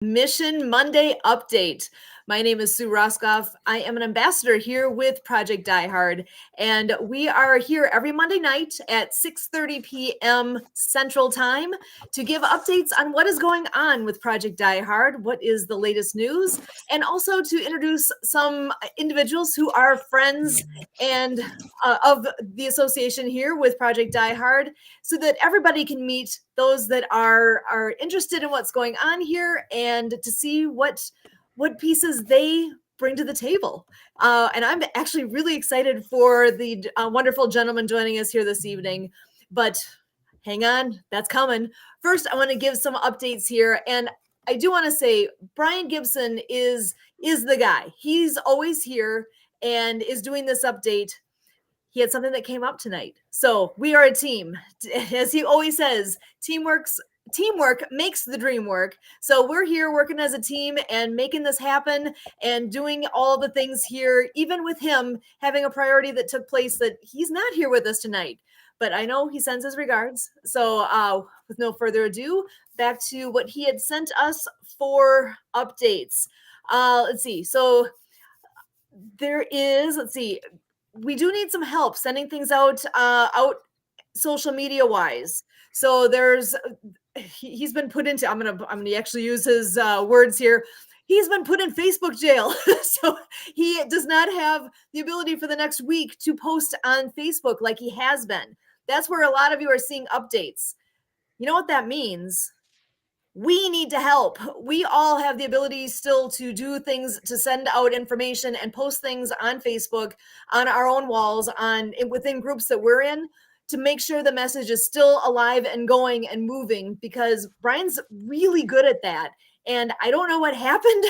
Mission Monday update. My name is Sue Roskoff. I am an ambassador here with Project Die Hard, and we are here every Monday night at 6:30 p.m. Central Time to give updates on what is going on with Project Die Hard, what is the latest news, and also to introduce some individuals who are friends and of the association here with Project Die Hard, so that everybody can meet those that are interested in what's going on here and to see what pieces they bring to the table. And I'm actually really excited for the wonderful gentleman joining us here this evening. But hang on, that's coming. First, I want to give some updates here, and I do want to say Brian Gibson is the guy. He's always here and is doing this update. He had something that came up tonight. So we are a team. As he always says, teamwork makes the dream work. So we're here working as a team and making this happen and doing all the things here, even with him having a priority that took place that he's not here with us tonight. But I know he sends his regards. So with no further ado, back to what he had sent us for updates. Let's see. So there is, we do need some help sending things out social media wise. So he's been put into, I'm gonna actually use his words here. He's been put in Facebook jail. So he does not have the ability for the next week to post on Facebook like he has been. That's where a lot of you are seeing updates. You know what that means? We need to help. We all have the ability still to do things, to send out information and post things on Facebook, on our own walls, within groups that we're in, to make sure the message is still alive and going and moving, because Brian's really good at that. And I don't know what happened,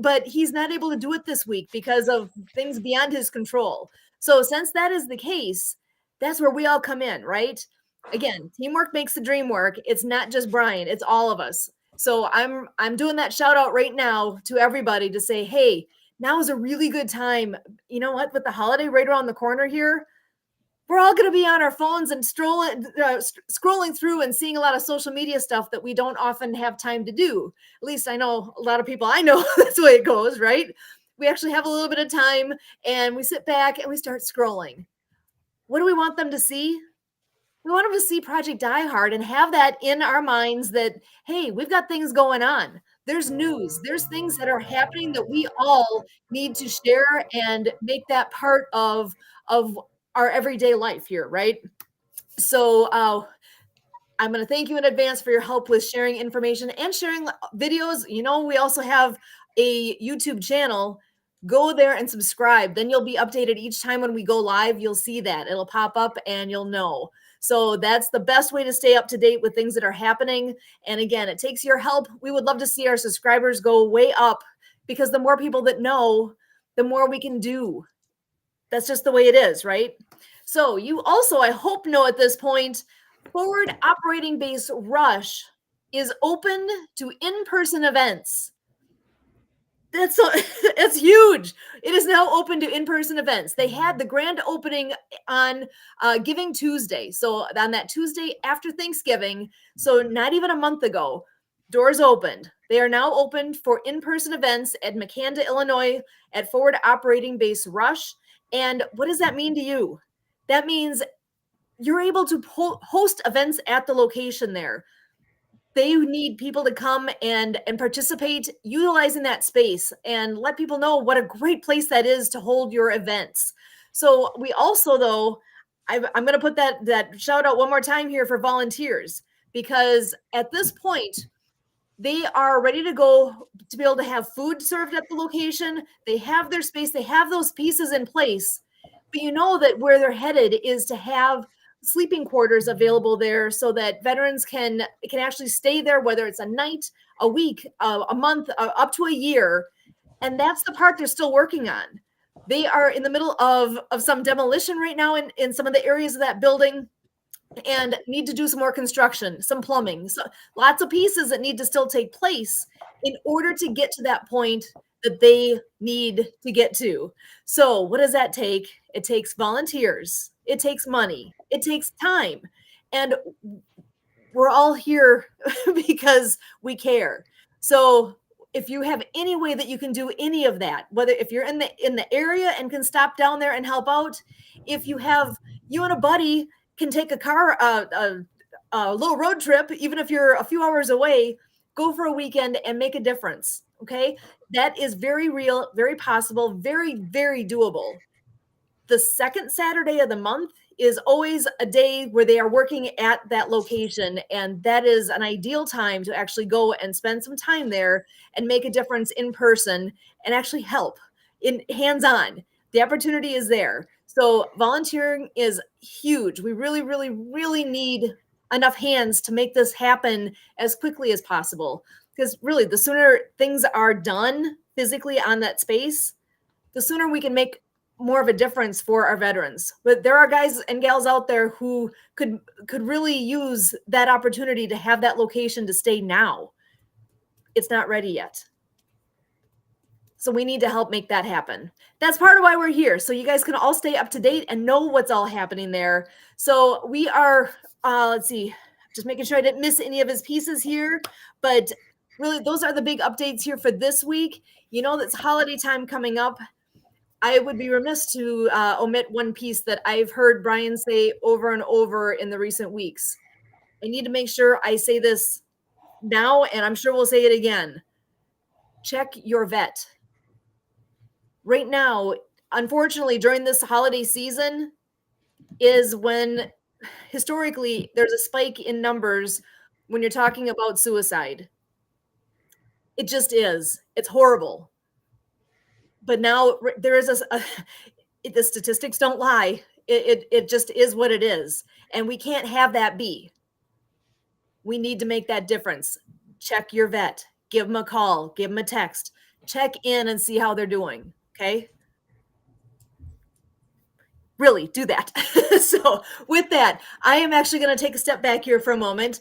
but he's not able to do it this week because of things beyond his control. So since that is the case, that's where we all come in, right? Again, teamwork makes the dream work. It's not just Brian, it's all of us. So I'm doing that shout out right now to everybody to say, hey, now is a really good time. You know what? With the holiday right around the corner here, we're all going to be on our phones and scrolling through and seeing a lot of social media stuff that we don't often have time to do. At least I know a lot of people I know that's the way it goes, right? We actually have a little bit of time and we sit back and we start scrolling. What do we want them to see? We want them to see Project Die Hard and have that in our minds that, hey, we've got things going on. There's news. There's things that are happening that we all need to share and make that part of our everyday life here, right? So I'm going to thank you in advance for your help with sharing information and sharing videos. You know, we also have a YouTube channel. Go there and subscribe. Then you'll be updated each time when we go live. You'll see that. It'll pop up and you'll know. So that's the best way to stay up to date with things that are happening. And again, it takes your help. We would love to see our subscribers go way up, because the more people that know, the more we can do. That's just the way it is, right? So you also, I hope, know at this point, Forward Operating Base Rush is open to in-person events. It's huge. It is now open to in-person events. They had the grand opening on Giving Tuesday. So on that Tuesday after Thanksgiving, so not even a month ago, doors opened. They are now open for in-person events at Makanda, Illinois, at Forward Operating Base Rush. And what does that mean to you? That means you're able to host events at the location there. They need people to come and participate, utilizing that space, and let people know what a great place that is to hold your events. So we also, though, I'm going to put that shout out one more time here for volunteers, because at this point, they are ready to go to be able to have food served at the location. They have their space. They have those pieces in place. But you know that where they're headed is to have sleeping quarters available there so that veterans can actually stay there, whether it's a night, a week, a month, up to a year. And that's the part they're still working on. They are in the middle of some demolition right now in some of the areas of that building, and need to do some more construction, some plumbing, so lots of pieces that need to still take place in order to get to that point that they need to get to. So what does that take? It takes volunteers. It takes money. It takes time. And we're all here because we care. So if you have any way that you can do any of that, whether if you're in the area and can stop down there and help out, if you and a buddy can take a car, a little road trip, even if you're a few hours away, go for a weekend and make a difference. Okay. That is very real, very possible, very, very doable. The second Saturday of the month is always a day where they are working at that location. And that is an ideal time to actually go and spend some time there and make a difference in person and actually help in hands-on. The opportunity is there. So volunteering is huge. We really, really, really need enough hands to make this happen as quickly as possible. Because really, the sooner things are done physically on that space, the sooner we can make more of a difference for our veterans. But there are guys and gals out there who could really use that opportunity to have that location to stay now. It's not ready yet. So we need to help make that happen. That's part of why we're here. So you guys can all stay up to date and know what's all happening there. So we are, let's see, just making sure I didn't miss any of his pieces here. But really, those are the big updates here for this week. You know, that's holiday time coming up. I would be remiss to omit one piece that I've heard Brian say over and over in the recent weeks. I need to make sure I say this now, and I'm sure we'll say it again. Check your vet. Right now, unfortunately, during this holiday season is when historically there's a spike in numbers when you're talking about suicide. It just is. It's horrible. But now there is the statistics don't lie. It just is what it is. And we can't have that be. We need to make that difference. Check your vet. Give them a call. Give them a text. Check in and see how they're doing. Okay? Really do that. So with that, I am actually going to take a step back here for a moment.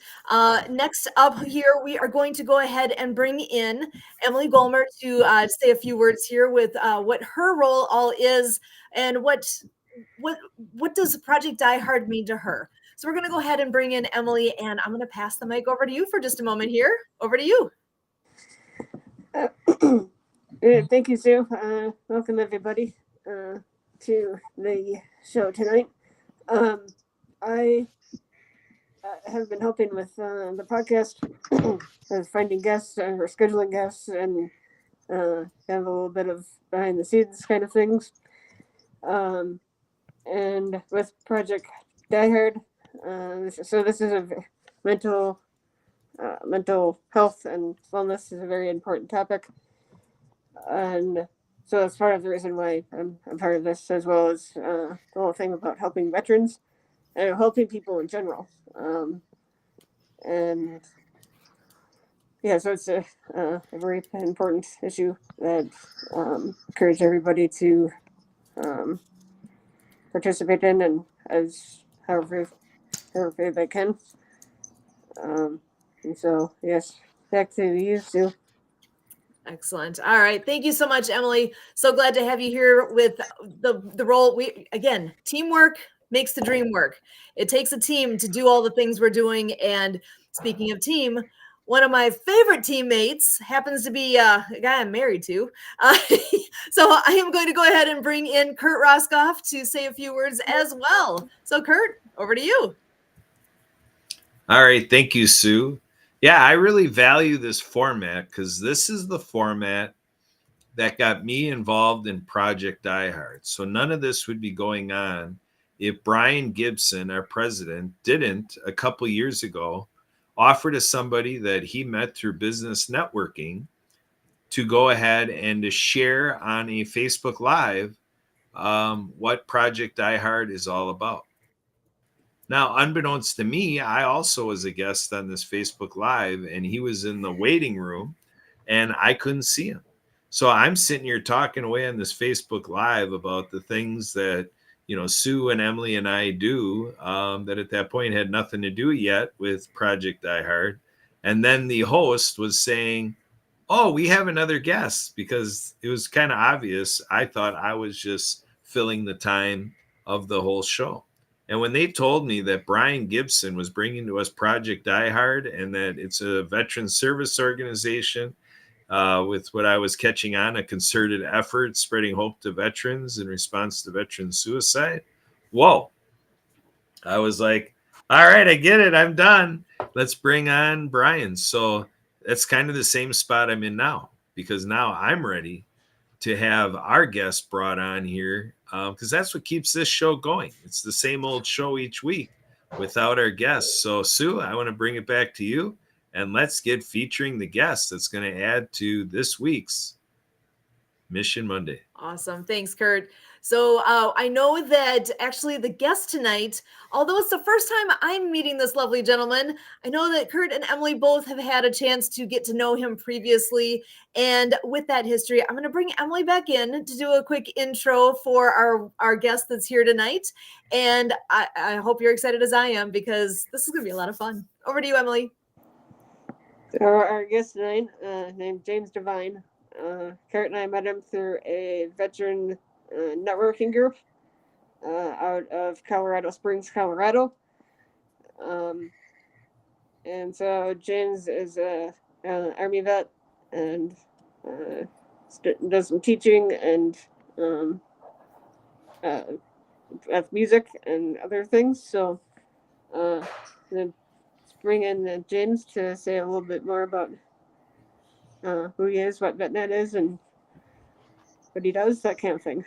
Next up here, we are going to go ahead and bring in Emily Golmer to say a few words here with what her role all is and what does Project Die Hard mean to her. So we're going to go ahead and bring in Emily, and I'm going to pass the mic over to you for just a moment here. Over to you. Thank you, Sue. Welcome, everybody, to the show tonight. I have been helping with the podcast, as finding guests or scheduling guests, and have a little bit of behind the scenes kind of things. And with Project Die Hard, so this is a mental health and wellness is a very important topic, and so that's part of the reason why I'm part of this, as well as the whole thing about helping veterans and helping people in general. And yeah, so it's a very important issue that encourage everybody to participate in, and as however they can. And so, yes, back to you, Sue. Excellent. All right. Thank you so much, Emily. So glad to have you here with the role. Again, teamwork makes the dream work. It takes a team to do all the things we're doing. And speaking of team, one of my favorite teammates happens to be a guy I'm married to. So I am going to go ahead and bring in Kurt Roskoff to say a few words as well. So Kurt, over to you. All right. Thank you, Sue. Yeah, I really value this format because this is the format that got me involved in Project Die Hard. So none of this would be going on if Brian Gibson, our president, didn't a couple years ago offer to somebody that he met through business networking to go ahead and to share on a Facebook Live what Project Die Hard is all about. Now, unbeknownst to me, I also was a guest on this Facebook Live, and he was in the waiting room, and I couldn't see him. So I'm sitting here talking away on this Facebook Live about the things that, Sue and Emily and I do that at that point had nothing to do yet with Project Die Hard. And then the host was saying, oh, we have another guest, because it was kind of obvious. I thought I was just filling the time of the whole show. And when they told me that Brian Gibson was bringing to us Project Die Hard and that it's a veteran service organization, with what I was catching on, a concerted effort spreading hope to veterans in response to veteran suicide. Whoa. I was like, all right, I get it. I'm done. Let's bring on Brian. So that's kind of the same spot I'm in now, because now I'm ready to have our guests brought on here, because that's what keeps this show going. It's the same old show each week without our guests. So Sue, I want to bring it back to you, and let's get featuring the guest that's going to add to this week's Mission Monday. Awesome. Thanks, Kurt. So I know that actually the guest tonight, although it's the first time I'm meeting this lovely gentleman, I know that Kurt and Emily both have had a chance to get to know him previously. And with that history, I'm going to bring Emily back in to do a quick intro for our guest that's here tonight. And I hope you're excited as I am, because this is going to be a lot of fun. Over to you, Emily. So our guest tonight, named James Devine. Kurt and I met him through a veteran networking group out of Colorado Springs, Colorado. And so James is an Army vet and does some teaching and music and other things. So let's bring in James to say a little bit more about who he is, what VetNet is, and what he does, that kind of thing.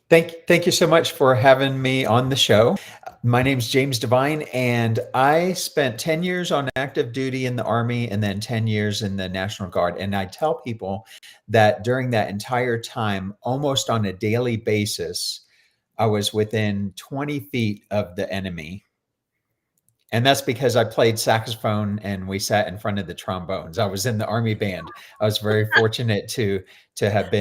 Thank you so much for having me on the show. My name's James Devine, and I spent 10 years on active duty in the Army and then 10 years in the National Guard. And I tell people that during that entire time, almost on a daily basis, I was within 20 feet of the enemy. And that's because I played saxophone and we sat in front of the trombones. I was in the Army band. I was very fortunate to have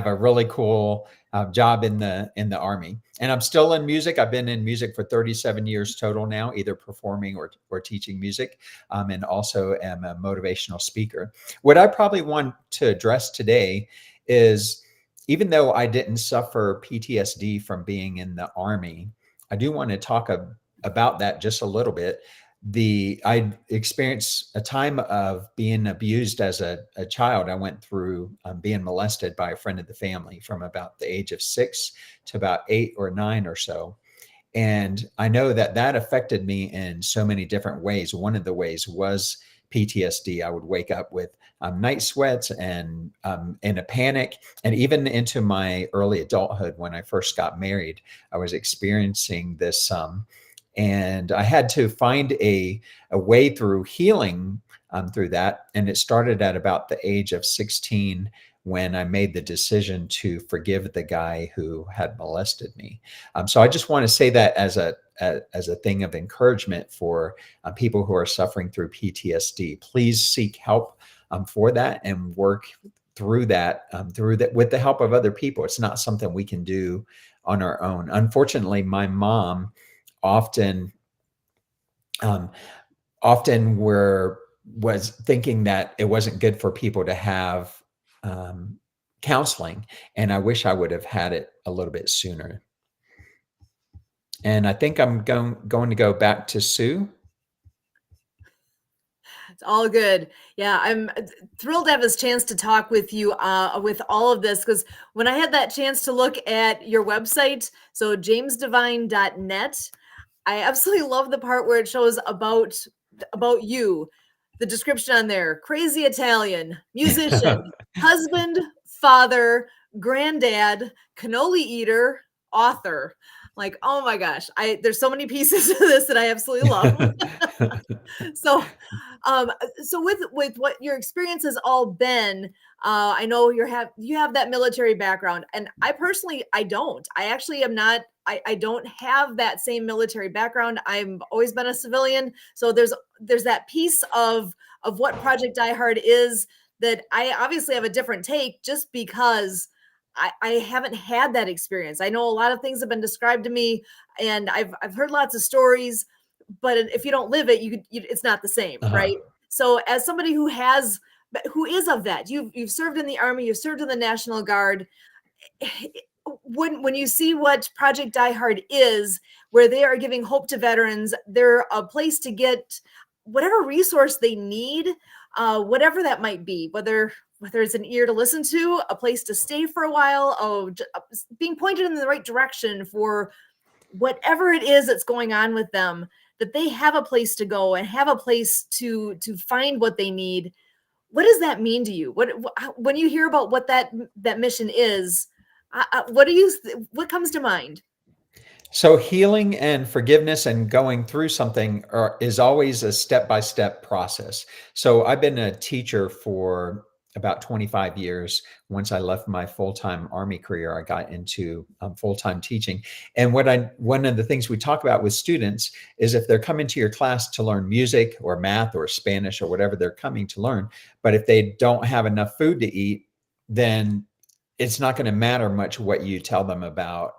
a really cool job in the Army. And I'm still in music. I've been in music for 37 years total now, either performing or teaching music, and also am a motivational speaker. What I probably want to address today is, even though I didn't suffer PTSD from being in the Army, I do want to talk about that just a little bit. I experienced a time of being abused as a child. I went through being molested by a friend of the family from about the age of 6 to about 8 or 9 or so. And I know that affected me in so many different ways. One of the ways was PTSD. I would wake up with night sweats and in a panic. And even into my early adulthood, when I first got married, I was experiencing this and I had to find a way through healing through that. And it started at about the age of 16 when I made the decision to forgive the guy who had molested me. So I just want to say that as a thing of encouragement for people who are suffering through PTSD. Please seek help for that and work through that with the help of other people. It's not something we can do on our own. Unfortunately, my mom often was thinking that it wasn't good for people to have counseling, and I wish I would have had it a little bit sooner. And I think I'm going to go back to Sue. It's all good. Yeah, I'm thrilled to have this chance to talk with you with all of this, because when I had that chance to look at your website, so jamesdevine.net, I absolutely love the part where it shows about you. The description on there: crazy Italian, musician, husband, father, granddad, cannoli eater, author. Like, oh my gosh, there's so many pieces to this that I absolutely love. So with what your experience has all been, I know you have that military background, and I personally, I don't. I actually am not. I don't have that same military background. I've always been a civilian. So there's that piece of what Project Die Hard is that I obviously have a different take, just because I haven't had that experience. I know a lot of things have been described to me, and I've heard lots of stories, but if you don't live it, it's not the same, right? So as somebody who is a vet, you've served in the Army, you've served in the National Guard. When you see what Project Die Hard is, where they are giving hope to veterans, they're a place to get whatever resource they need. whatever that might be, whether it's an ear to listen to, a place to stay for a while, being pointed in the right direction for whatever it is that's going on with them, that they have a place to go and have a place to find what they need. What does that mean to you? When you hear about what that mission is, what comes to mind? So healing and forgiveness and going through something is always a step-by-step process. So I've been a teacher for about 25 years. Once I left my full-time Army career, I got into full-time teaching. And one of the things we talk about with students is if they're coming to your class to learn music or math or Spanish or whatever they're coming to learn, but if they don't have enough food to eat, then it's not going to matter much what you tell them about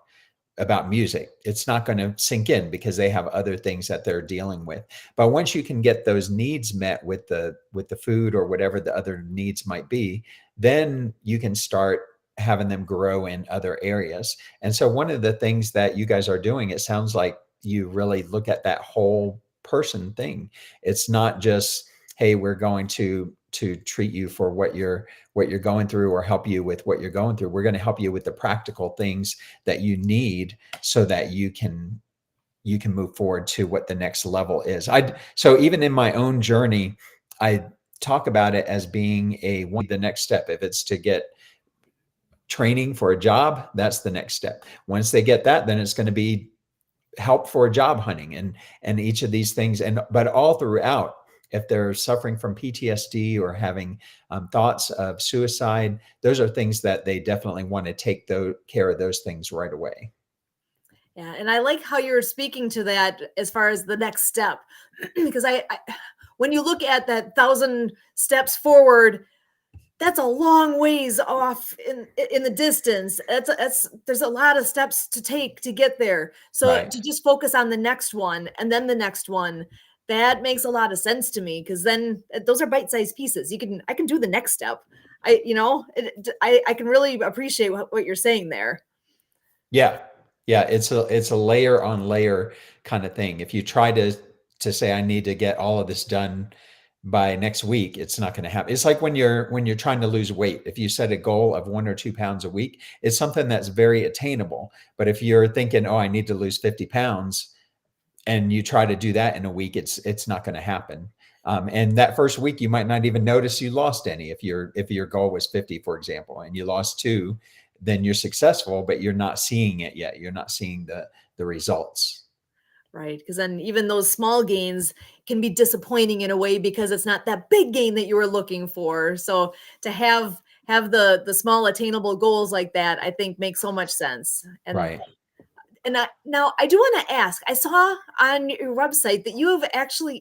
music. It's not going to sink in because they have other things that they're dealing with. But once you can get those needs met with the food or whatever the other needs might be, then you can start having them grow in other areas. And so one of the things that you guys are doing, it sounds like you really look at that whole person thing. It's not just, hey, we're going to treat you for what you're going through or help you with what you're going through. We're going to help you with the practical things that you need so that you can move forward to what the next level is. So even in my own journey, I talk about it as being the next step. If it's to get training for a job, that's the next step. Once they get that, then it's going to be help for job hunting and each of these things. But all throughout, if they're suffering from PTSD or having thoughts of suicide, those are things that they definitely want to take care of those things right away. Yeah, and I like how you're speaking to that as far as the next step, because I when you look at that 1,000 steps forward, that's a long ways off in the distance. There's a lot of steps to take to get there. So Right. to just focus on the next one and then the next one, that makes a lot of sense to me, because then those are bite-sized pieces. I can do the next step. I can really appreciate what you're saying there. Yeah. Yeah. It's a layer on layer kind of thing. If you try to say, I need to get all of this done by next week, it's not going to happen. It's like when you're trying to lose weight. If you set a goal of 1 or 2 pounds a week, it's something that's very attainable. But if you're thinking, oh, I need to lose 50 pounds, and you try to do that in a week, it's not going to happen. And that first week, you might not even notice you lost any. If your goal was 50, for example, and you lost 2, then you're successful, but you're not seeing it yet. You're not seeing the results. Right. Because then even those small gains can be disappointing in a way, because it's not that big gain that you were looking for. So to have the small attainable goals like that, I think makes so much sense. And Right. And now I do want to ask, I saw on your website that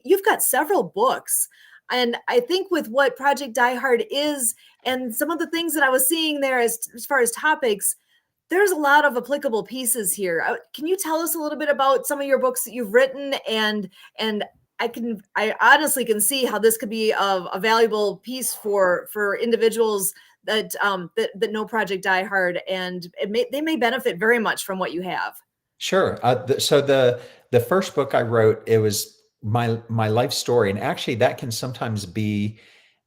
you've got several books. And I think with what Project Die Hard is and some of the things that I was seeing there as far as topics, there's a lot of applicable pieces here. Can you tell us a little bit about some of your books that you've written? And I honestly can see how this could be a valuable piece for individuals that know Project Die Hard, and they may benefit very much from what you have. Sure. So the first book I wrote, it was my life story, and actually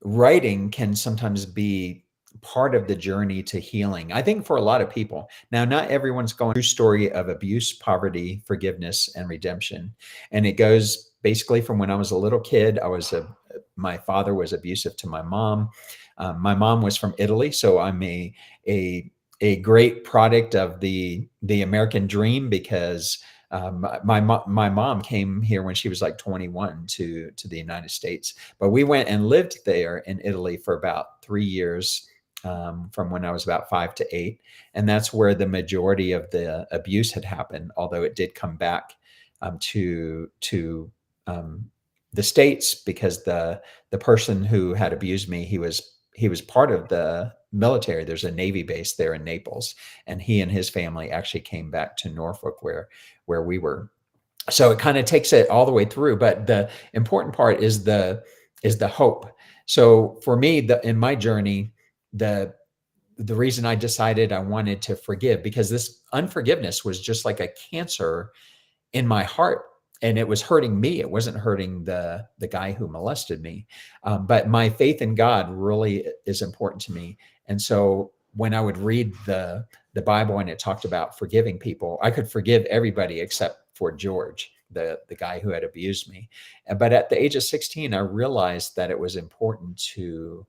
writing can sometimes be part of the journey to healing. I think for a lot of people. Now, not everyone's going through a story of abuse, poverty, forgiveness, and redemption. And it goes basically from when I was a little kid. My father was abusive to my mom. My mom was from Italy, so I'm a great product of the American dream, because my mom came here when she was like 21 to the United States. But we went and lived there in Italy for about 3 years, from when I was about 5 to 8. And that's where the majority of the abuse had happened, although it did come back to the States, because the person who had abused me, he was part of the military. There's a Navy base there in Naples, and he and his family actually came back to Norfolk where we were. So it kind of takes it all the way through. But the important part is the hope. So for me, in my journey, the reason I decided I wanted to forgive, because this unforgiveness was just like a cancer in my heart. and it was hurting me. It wasn't hurting the guy who molested me. But my faith in God really is important to me. And so when I would read the Bible and it talked about forgiving people, I could forgive everybody except for George, the guy who had abused me. But at the age of 16, I realized that it was important to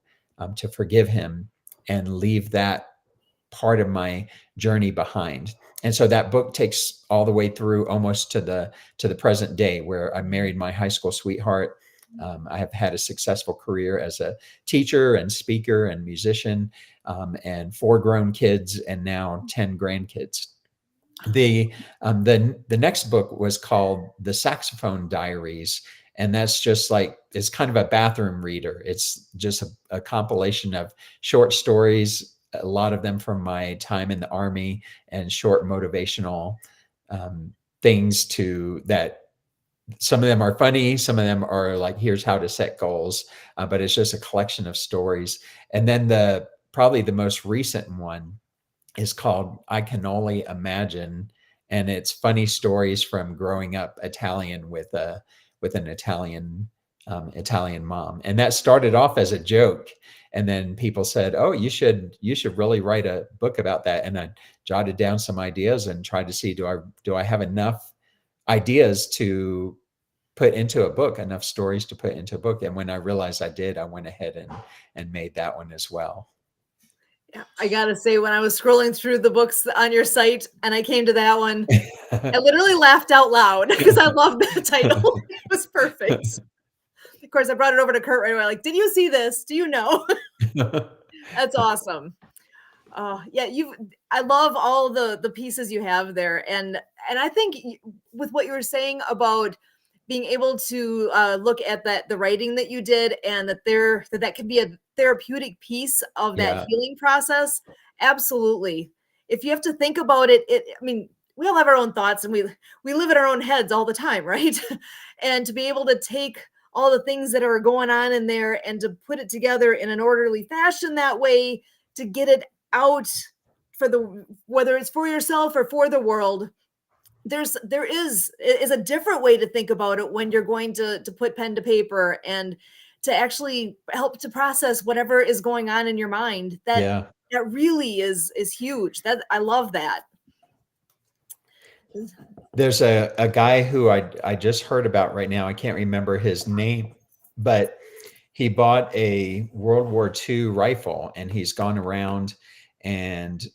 forgive him and leave that part of my journey behind. And so that book takes all the way through almost to the present day, where I married my high school sweetheart. I have had a successful career as a teacher and speaker and musician, and 4 grown kids and now 10 grandkids. The next book was called The Saxophone Diaries. And that's just like, it's kind of a bathroom reader. It's just a compilation of short stories, a lot of them from my time in the Army, and short motivational things that some of them are funny. Some of them are like, here's how to set goals, but it's just a collection of stories. And then probably the most recent one is called I Can Only Imagine. And it's funny stories from growing up Italian with an Italian mom. And that started off as a joke. And then people said, oh, you should really write a book about that. And I jotted down some ideas and tried to see, do I have enough ideas to put into a book, enough stories to put into a book? And when I realized I did, I went ahead and made that one as well. Yeah, I gotta say, when I was scrolling through the books on your site and I came to that one, I literally laughed out loud because I love that title. It was perfect. Of course, I brought it over to Kurt right away. Like, did you see this? Do you know? That's awesome. Yeah, I love all the pieces you have there, and I think with what you were saying about being able to look at the writing that you did, and that can be a therapeutic piece of that healing process. Absolutely. If you have to think about it, I mean, we all have our own thoughts, and we live in our own heads all the time, right? And to be able to take all the things that are going on in there and to put it together in an orderly fashion that way, to get it out whether it's for yourself or for the world, there is a different way to think about it when you're going to put pen to paper and to actually help to process whatever is going on in your mind. That really is huge. That I love that. There's a guy who I just heard about right now. I can't remember his name, but he bought a World War II rifle, and he's gone around, and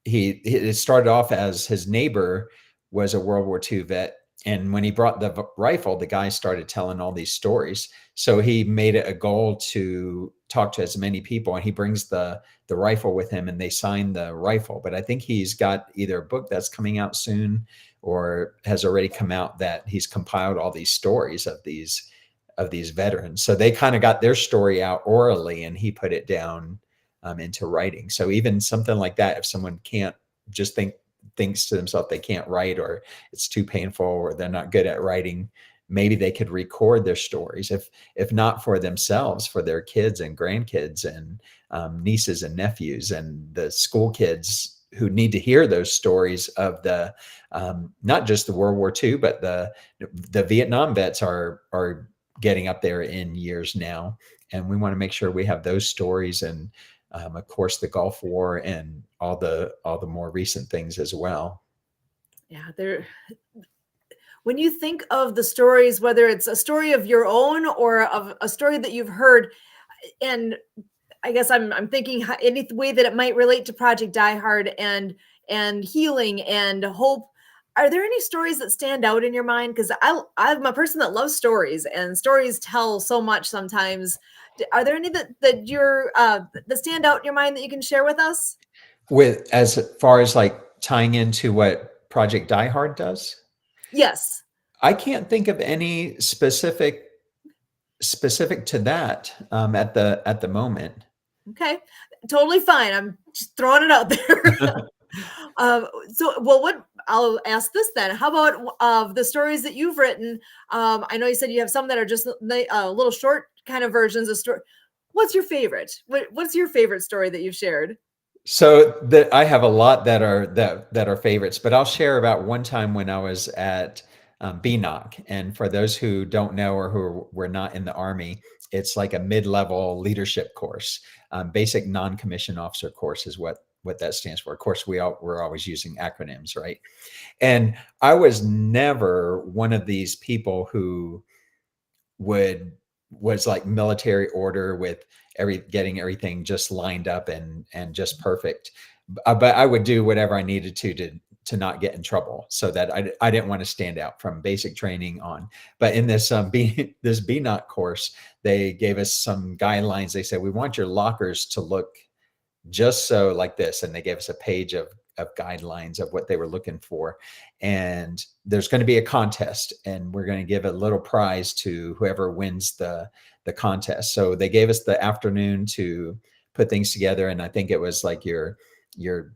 it started off as his neighbor was a World War II vet. And when he brought the rifle, the guy started telling all these stories. So he made it a goal to talk to as many people, and he brings the rifle with him, and they sign the rifle. But I think he's got either a book that's coming out soon or has already come out that he's compiled all these stories of these veterans. So they kind of got their story out orally, and he put it down into writing. So even something like that, if someone can't just thinks to themselves they can't write, or it's too painful, or they're not good at writing, maybe they could record their stories, if not for themselves, for their kids and grandkids and nieces and nephews and the school kids who need to hear those stories of the not just the World War II, but the Vietnam vets are getting up there in years now, and we want to make sure we have those stories, and of course the Gulf War and all the more recent things as well. Yeah, when you think of the stories, whether it's a story of your own or of a story that you've heard, and I guess I'm thinking any way that it might relate to Project Die Hard and healing and hope. Are there any stories that stand out in your mind? Because I'm a person that loves stories, and stories tell so much sometimes. Are there any that stand out in your mind that you can share with us? With as far as like tying into what Project Die Hard does? Yes. I can't think of any specific to that at the moment. Okay, totally fine. I'm just throwing it out there. I'll ask this then. How about the stories that you've written? I know you said you have some that are just little short kind of versions of story. What's your favorite? What's your favorite story that you've shared? So I have a lot that are favorites, but I'll share about one time when I was at BNOC. And for those who don't know or who were not in the Army, it's like a mid-level leadership course. Basic non-commissioned officer course is what that stands for. Of course, we're always using acronyms, right? And I was never one of these people who was like military order with getting everything just lined up and just perfect. But I would do whatever I needed to not get in trouble, so that I didn't want to stand out from basic training on. But in this this BNOC course, they gave us some guidelines. They said, we want your lockers to look just so like this. And they gave us a page of guidelines of what they were looking for. And there's going to be a contest, and we're going to give a little prize to whoever wins the contest. So they gave us the afternoon to put things together. And I think it was like your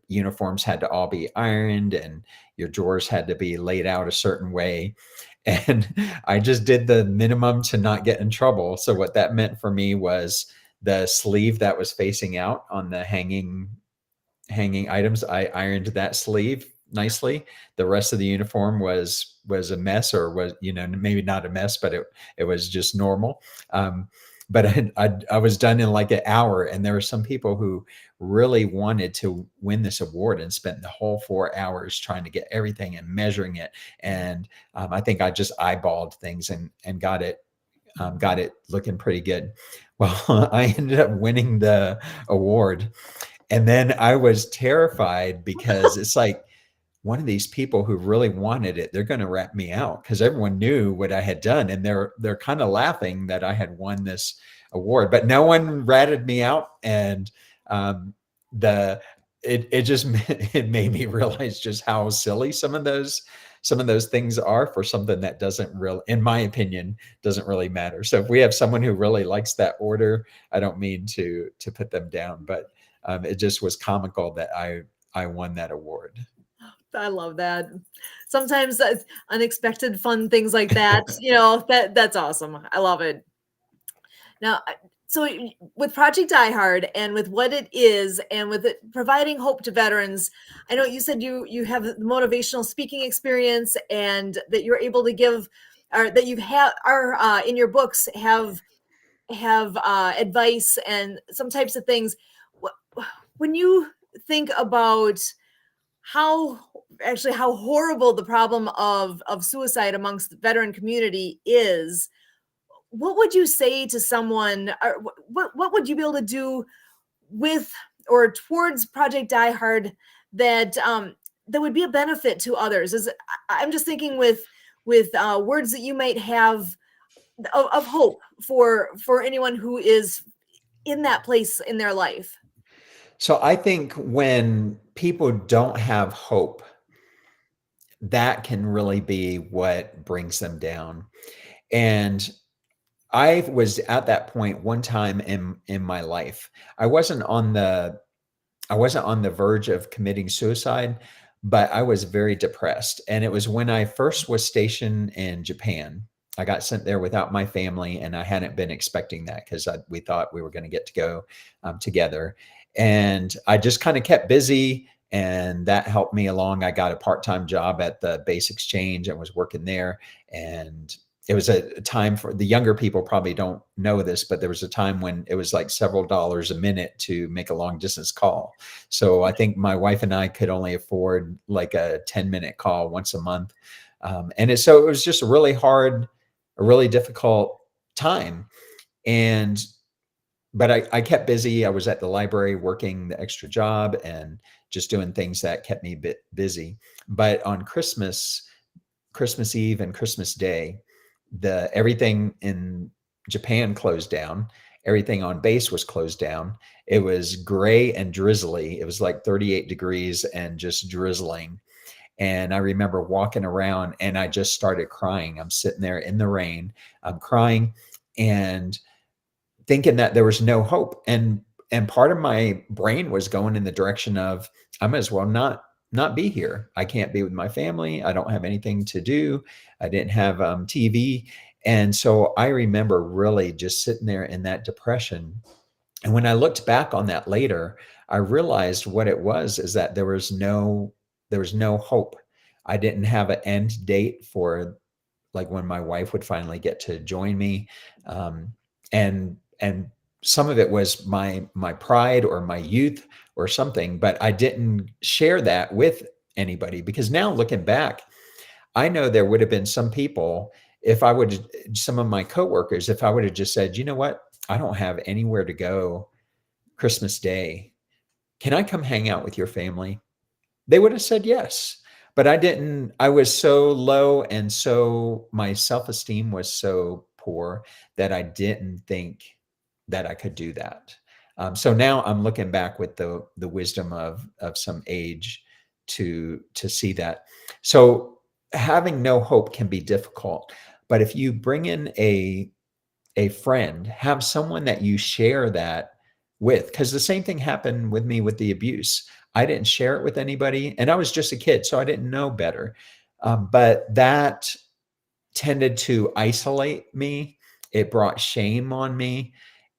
uniforms had to all be ironed and your drawers had to be laid out a certain way. And I just did the minimum to not get in trouble. So what that meant for me was the sleeve that was facing out on the hanging items, I ironed that sleeve nicely. The rest of the uniform was a mess, or was, maybe not a mess, but it was just normal. But I was done in like an hour, and there were some people who really wanted to win this award and spent the whole 4 hours trying to get everything and measuring it. And I think I just eyeballed things and got it looking pretty good. Well, I ended up winning the award. And then I was terrified because it's like one of these people who really wanted it, they're going to rat me out, because everyone knew what I had done. And they're kind of laughing that I had won this award, but no one ratted me out. And it made me realize just how silly some of those things are for something that in my opinion, doesn't really matter. So if we have someone who really likes that order, I don't mean to put them down, but it just was comical that I won that award. I love that. Sometimes unexpected fun things like that, that's awesome. I love it. Now, so with Project Die Hard and with what it is and with it providing hope to veterans, I know you said you have motivational speaking experience, and that you're able to give, or that you are in your books have advice and some types of things. When you think about how horrible the problem of suicide amongst the veteran community is, what would you say to someone, or what would you be able to do with or towards Project Die Hard that would be a benefit to others? I'm just thinking with words that you might have of hope for anyone who is in that place in their life. So I think when people don't have hope, that can really be what brings them down. And I was at that point one time in my life. I wasn't on the verge of committing suicide, but I was very depressed. And it was when I first was stationed in Japan. I got sent there without my family, and I hadn't been expecting that, because we thought we were going to get to go together. And I just kind of kept busy, and that helped me along. I got a part-time job at the Base Exchange and was working there. And it was a time, for the younger people probably don't know this, but there was a time when it was like several dollars a minute to make a long distance call. So I think my wife and I could only afford like a 10-minute call once a month. So it was just a really difficult time. But I kept busy. I was at the library working the extra job and just doing things that kept me busy. But on Christmas Eve and Christmas Day, everything in Japan closed down. Everything on base was closed down. It was gray and drizzly. It was like 38 degrees and just drizzling. And I remember walking around, and I just started crying. I'm sitting there in the rain. I'm crying and thinking that there was no hope. And part of my brain was going in the direction of, I might as well not be here. I can't be with my family. I don't have anything to do. I didn't have TV. And so I remember really just sitting there in that depression. And when I looked back on that later, I realized what it was is that there was no hope. I didn't have an end date for like when my wife would finally get to join me. And some of it was my pride or my youth or something, but I didn't share that with anybody, because now looking back, I know there would have been some people, if I would, some of my coworkers, if I would have just said, you know what, I don't have anywhere to go Christmas Day. Can I come hang out with your family? They would have said yes. But I didn't. I was so low, and so my self-esteem was so poor that I didn't think that I could do that. So now I'm looking back with the wisdom of some age to see that. So having no hope can be difficult, but if you bring in a friend, have someone that you share that with, because the same thing happened with me with the abuse. I didn't share it with anybody, and I was just a kid, so I didn't know better. But that tended to isolate me. It brought shame on me,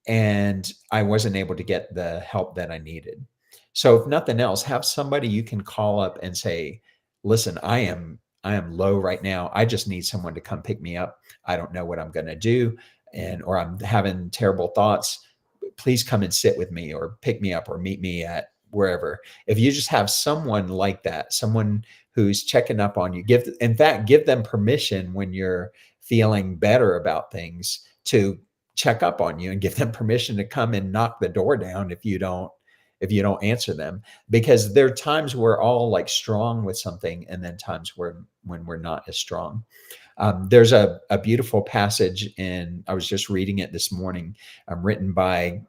and I wasn't able to get the help that I needed. So if nothing else, have somebody you can call up and say, listen, I am low right now. I just need someone to come pick me up. I don't know what I'm going to do, or I'm having terrible thoughts. Please come and sit with me, or pick me up, or meet me at wherever. If you just have someone like that, someone who's checking up on you, give them permission when you're feeling better about things to check up on you, and give them permission to come and knock the door down if you don't answer them, because there are times we're all like strong with something, and then times when we're not as strong. There's a beautiful passage I was just reading it this morning, written by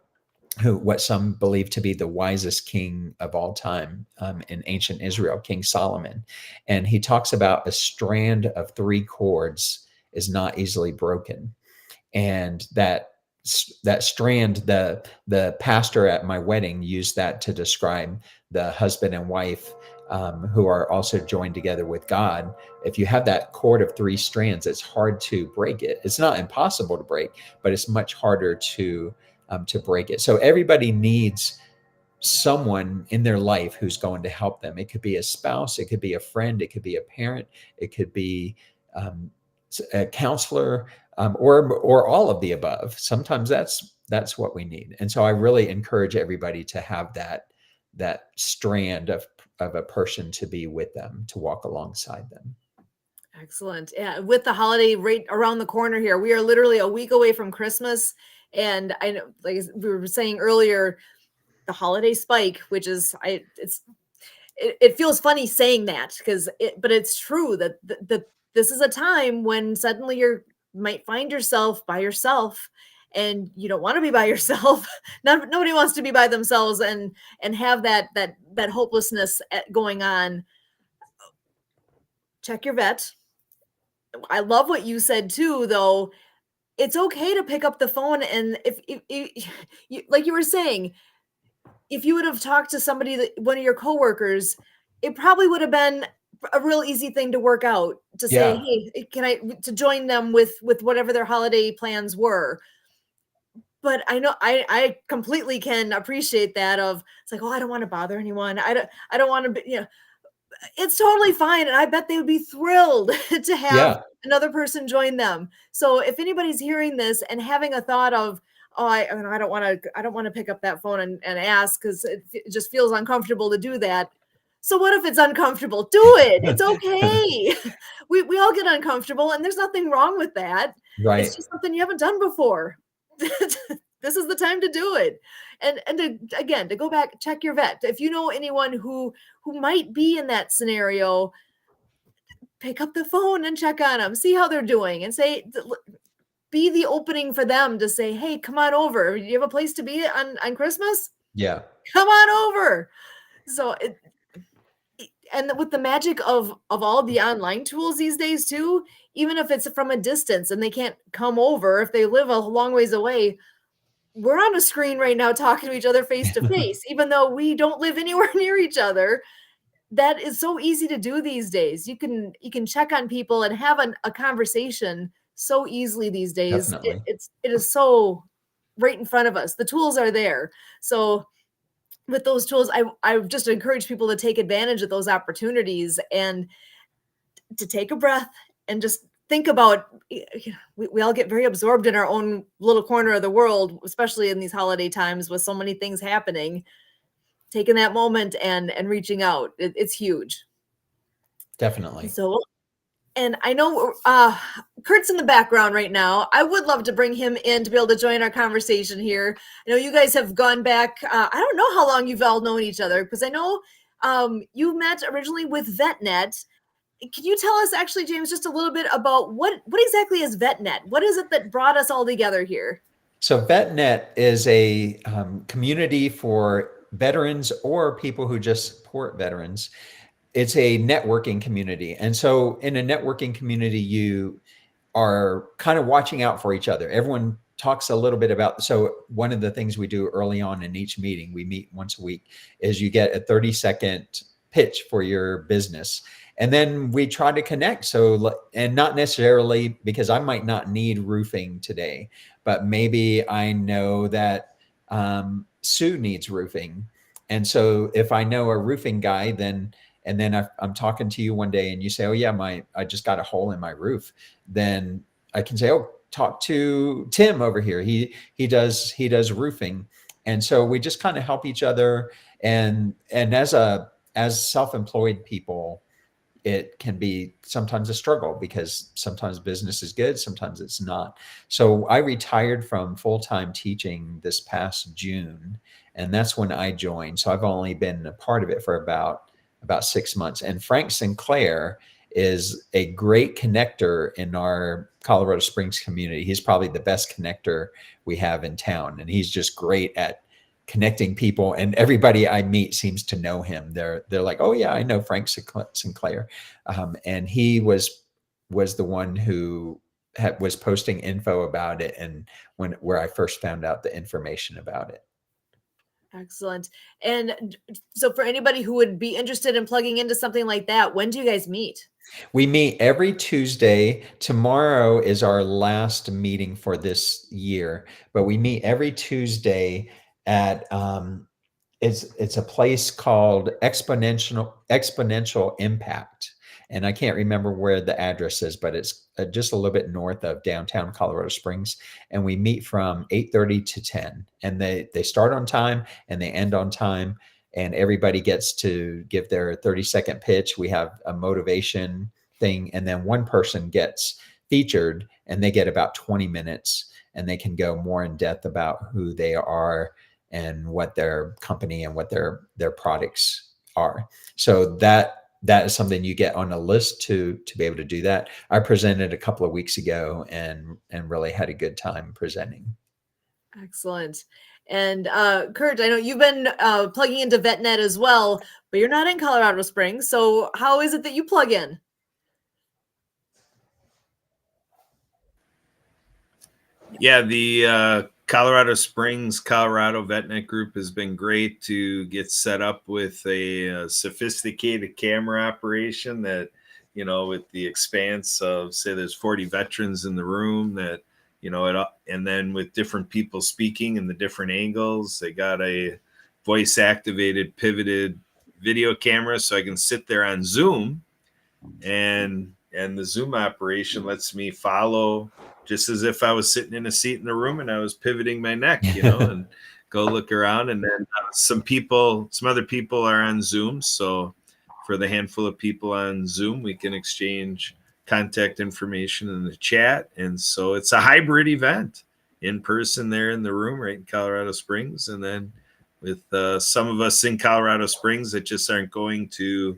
what some believe to be the wisest king of all time in ancient Israel, King Solomon. And he talks about a strand of 3 cords is not easily broken. And that strand, the pastor at my wedding used that to describe the husband and wife who are also joined together with God. If you have that cord of 3 strands, it's hard to break it. It's not impossible to break, but it's much harder to break it. So everybody needs someone in their life who's going to help them. It could be a spouse, it could be a friend, it could be a parent, it could be a counselor, or all of the above. Sometimes that's what we need. And so I really encourage everybody to have that strand of a person to be with them, to walk alongside them. Excellent. Yeah, with the holiday right around the corner here, we are literally a week away from Christmas. And I know, like we were saying earlier, the holiday spike, which is, it feels funny saying that, but it's true that this is a time when suddenly you might find yourself by yourself, and you don't want to be by yourself. Nobody wants to be by themselves and have that hopelessness going on. Check your vet. I love what you said too, though. It's okay to pick up the phone, and if you, like you were saying, if you would have talked to somebody, one of your coworkers, it probably would have been a real easy thing to work out, to say, hey, to join them with whatever their holiday plans were. But I know I completely can appreciate that, of it's like, oh, I don't want to bother anyone. I don't want to be, it's totally fine. And I bet they would be thrilled to have another person join them. So if anybody's hearing this and having a thought of, oh, I don't want to pick up that phone and ask, because it just feels uncomfortable to do that. So what if it's uncomfortable? Do it. It's okay. we all get uncomfortable, and there's nothing wrong with that. Right. It's just something you haven't done before. This is the time to do it. And to go back, check your vet. If you know anyone who might be in that scenario, pick up the phone and check on them, see how they're doing, and be the opening for them to say, hey, come on over. You have a place to be on Christmas? Yeah. Come on over. So and with the magic of all the online tools these days too, even if it's from a distance and they can't come over, if they live a long ways away, we're on a screen right now talking to each other face to face, even though we don't live anywhere near each other. That is so easy to do these days. You can check on people and have a conversation so easily these days. Definitely. It is so right in front of us. The tools are there. So with those tools, I just encourage people to take advantage of those opportunities and to take a breath and just think about, we all get very absorbed in our own little corner of the world, especially in these holiday times with so many things happening. Taking that moment and reaching out, it's huge. Definitely. So, and I know Kurt's in the background right now. I would love to bring him in to be able to join our conversation here. I know you guys have gone back. I don't know how long you've all known each other, because I know you met originally with VetNet. Can you tell us, actually, James, just a little bit about what exactly is VetNet? What is it that brought us all together here? So VetNet is a community for veterans or people who just support veterans. It's a networking community. And so in a networking community, you are kind of watching out for each other. Everyone talks a little bit about, so one of the things we do early on in each meeting, we meet once a week, is you get a 30-second pitch for your business. And then we try to connect. So, and not necessarily because I might not need roofing today, but maybe I know that Sue needs roofing. And so if I know a roofing guy, then I'm talking to you one day and you say, oh yeah, I just got a hole in my roof. Then I can say, oh, talk to Tim over here. He does roofing. And so we just kind of help each other. And as self-employed people, it can be sometimes a struggle because sometimes business is good, sometimes it's not. So I retired from full-time teaching this past June, and that's when I joined. So I've only been a part of it for about 6 months. And Frank Sinclair is a great connector in our Colorado Springs community. He's probably the best connector we have in town. And he's just great at connecting people, and everybody I meet seems to know him. They're like, oh yeah, I know Frank Sinclair. And he was the one who was posting info about it, and where I first found out the information about it. Excellent. And so for anybody who would be interested in plugging into something like that, when do you guys meet? We meet every Tuesday. Tomorrow is our last meeting for this year, but we meet every Tuesday at it's a place called Exponential Impact. And I can't remember where the address is, but it's just a little bit north of downtown Colorado Springs. And we meet from 8:30 to 10. And they start on time and they end on time. And everybody gets to give their 30-second pitch. We have a motivation thing. And then one person gets featured and they get about 20 minutes. And they can go more in depth about who they are and what their company and what their products are. So that is something you get on a list to be able to do that. I presented a couple of weeks ago and really had a good time presenting. Excellent. And Kurt, I know you've been plugging into VetNet as well, but you're not in Colorado Springs. So how is it that you plug in? Yeah, the Colorado Springs, Colorado VetNet group has been great to get set up with a sophisticated camera operation that, with the expanse of, say, there's 40 veterans in the room that, and then with different people speaking in the different angles, they got a voice activated, pivoted video camera. So I can sit there on Zoom and the Zoom operation lets me follow just as if I was sitting in a seat in the room and I was pivoting my neck, and go look around. And then some other people are on Zoom. So for the handful of people on Zoom, we can exchange contact information in the chat. And so it's a hybrid event, in person there in the room right in Colorado Springs. And then with some of us in Colorado Springs that just aren't going to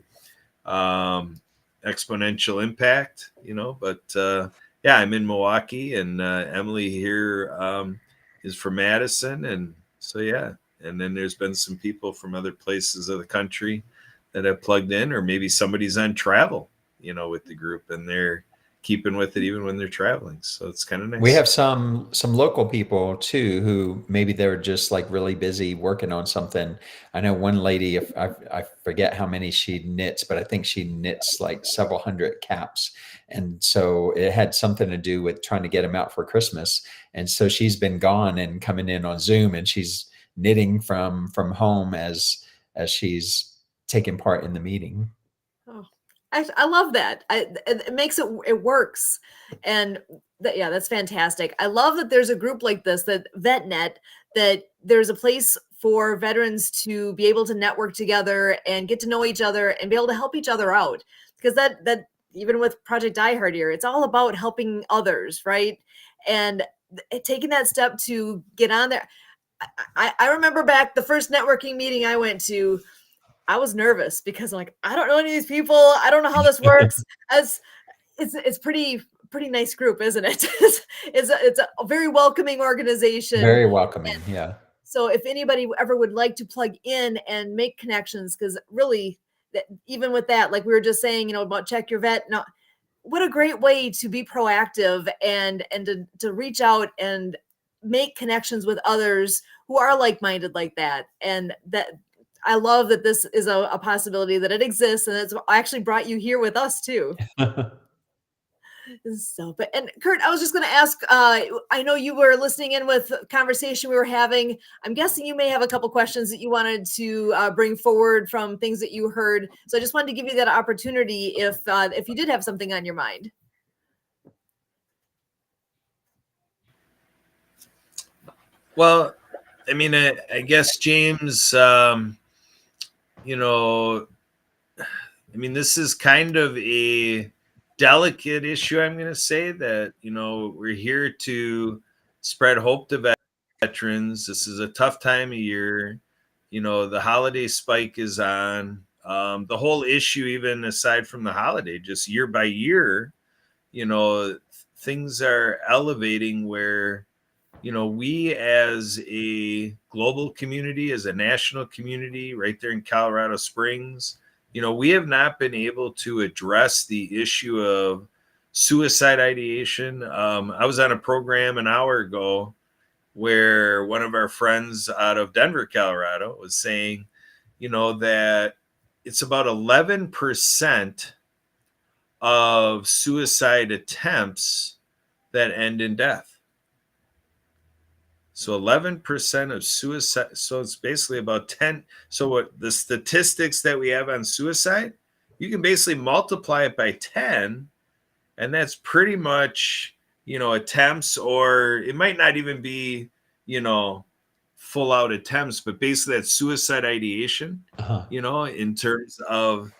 Exponential Impact, but yeah, I'm in Milwaukee, and Emily here is from Madison. And so, yeah. And then there's been some people from other places of the country that have plugged in, or maybe somebody's on travel, with the group, and they're keeping with it even when they're traveling. So it's kind of nice. We have some local people too, who maybe they're just like really busy working on something. I know one lady, if I forget how many she knits, but I think she knits like several hundred caps. And so it had something to do with trying to get them out for Christmas. And so she's been gone and coming in on Zoom, and she's knitting from home as she's taking part in the meeting. Oh, I love that. It makes it works. And that's fantastic. I love that there's a group like this, that VetNet, that there's a place for veterans to be able to network together and get to know each other and be able to help each other out. Because that even with Project Die Hard here, it's all about helping others, right? And taking that step to get on there. I remember back the first networking meeting I went to, I was nervous because I'm like, I don't know any of these people. I don't know how this works. It's pretty nice group, isn't it? It's a very welcoming organization. Very welcoming. Yeah. So if anybody ever would like to plug in and make connections, because really, even with that, like we were just saying, about check your vet. No, what a great way to be proactive and to reach out and make connections with others who are like-minded like that. And that I love that this is a possibility, that it exists, and it's actually brought you here with us too. So, and Kurt, I was just going to ask, I know you were listening in with the conversation we were having. I'm guessing you may have a couple questions that you wanted to bring forward from things that you heard. So I just wanted to give you that opportunity if you did have something on your mind. Well, I mean, I guess, James, this is kind of a delicate issue. I'm going to say that, we're here to spread hope to veterans. This is a tough time of year. The holiday spike is on. The whole issue, even aside from the holiday, just year by year, things are elevating where, we as a global community, as a national community right there in Colorado Springs, we have not been able to address the issue of suicide ideation. I was on a program an hour ago where one of our friends out of Denver, Colorado was saying, that it's about 11% of suicide attempts that end in death. So 11% of suicide. So it's basically about 10. So what the statistics that we have on suicide, you can basically multiply it by 10. And that's pretty much, attempts, or it might not even be, full out attempts, but basically that's suicide ideation, in terms of,